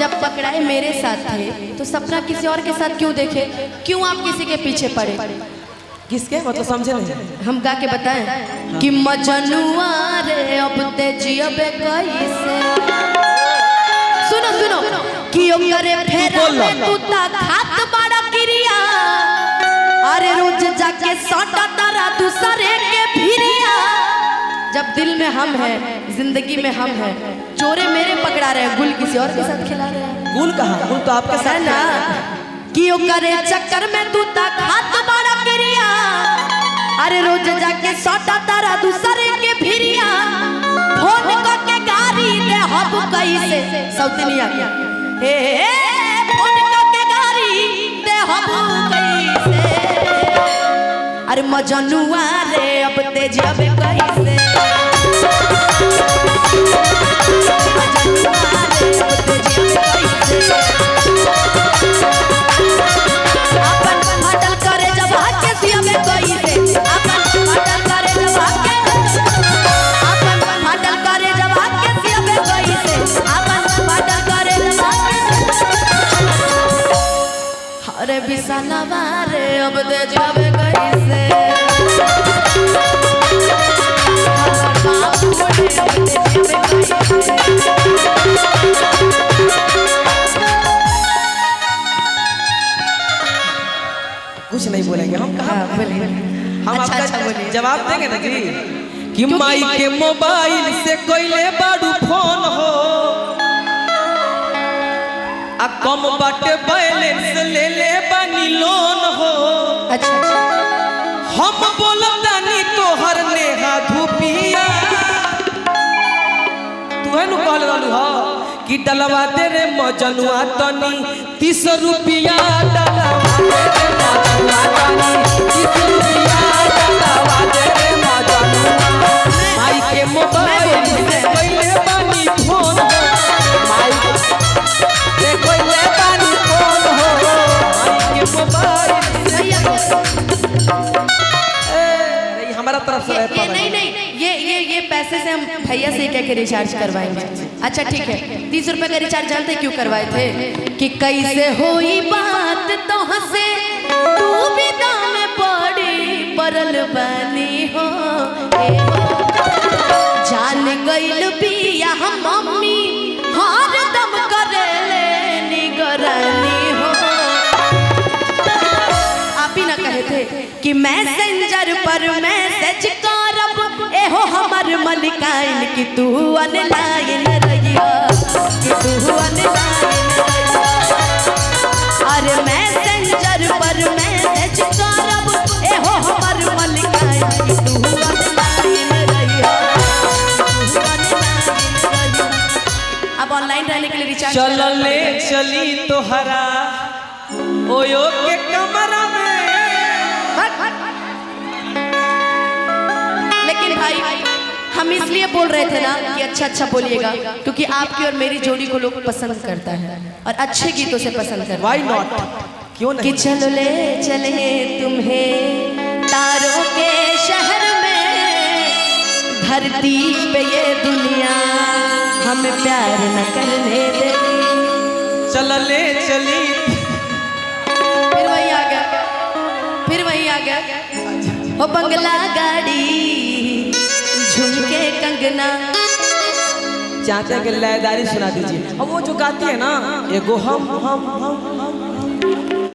जब पकड़ाए मेरे साथ थे तो सपना किसी और के साथ क्यों देखे? क्यों आप किसी के पीछे पड़े? किसके मतलब समझे नहीं? हम गा के बताएं कि मजनुआ रे अब ते जियबे कैसे। सुनो सुनो कि ओकरे फेरा में तू ता खात बड़ा क्रिया, अरे रोज जाके सटा तारा दूसरे के भिरिया। जब दिल में हम हैं, जिंदगी में हम हैं, चोरे मेरे पकड़ा रहे हैं, गुल किसी और के साथ खिला रहे हैं। गुल कहाँ? गुल तो आपके साथ ना कि ओकरे चक्कर में तू ता खात बड़ा क्रिया, अरे रोज जाके सटा तारा दूसरे के भिरिया। फोन करके गाड़ी दे हब कैसे सौतनिया क्या हे फोन करके गाड़ी दे हब कैसे। अरे मजनुआ रे अब ते जबे कैसे। मजनुआ रे अब ते जबे कैसे। अपन हटल करे जब हाके सियबे कैसे। अपन हटल करे जब हाके, अपन हटल करे जब हाके सियबे कैसे। अपन हटल करे जब हाके, अरे बिसनवा रे अब ते जबे कैसे। कुछ नहीं बोलेंगे हम। कहाँ बोलिए? हम अच्छा, आपका अच्छा बोलिए। जवाब देंगे ना जी कि माई के मोबाइल से कोइले बाड़ू फोन हो, आ कम बाटे बैलेंस ले ले बानी लोन हो। अच्छा हम बोलतानी तोहर नेहा धुपिया, तू है नु कहल रहलू ह कि डलवा दे रे मजनुआ तनी 30 रुपया। डलवा दे रे मजनुआ तनी 30 रुपया। डलवा दे रे मजनुआ। माई के मोबाइल से कोइले बानी फोन हो, माई से कोइले बानी फोन हो। माई के मोबाइल से हमारा तरफ से रहता ये नहीं नहीं ये पैसे से हम भैया से कह के रिचार्ज करवाएंगे। अच्छा ठीक है, 30 रुपए का रिचार्ज जानते क्यों करवाए थे? कि कैसे होई बात तो हंसे तू भी दाम पड़ी परल बनी हो। जान गइल बिया हम मम्मी हर दम करे ले निगरानी हो। आप ही ना कहे थे कि मैसेंजर पर मैसेज करब एहो हमर मलिकाइन कि तू ऑनलाइन रहिया, कि तू ऑनलाइन रहिया। अरे मैसेंजर पर मैसेज करब एहो हमर मलिकाइन कि तू ऑनलाइन रहिया, तू ऑनलाइन रहिया। अब ऑनलाइन रहने के लिए रिचार्ज चलले चली तोहरा ओयो के कमरा में। लेकिन भाई हम इसलिए बोल रहे थे ना कि अच्छा अच्छा बोलिएगा, क्योंकि आपकी और मेरी जोड़ी को लोग पसंद करता है और अच्छे गीतों से पसंद करता है। Why not? क्यों नहीं? कि चलो ले चले तुम्हें तारों के शहर में, धरती पे ये दुनिया हमें प्यार न करने देती। चलले चली फिर वही आ गया, फिर वही आ गया। हो बंगला गाड़ी झुमके कंगना। चाहते हैं कि लयदारी सुना दीजिए। अब वो जो गाती है ना एगो हम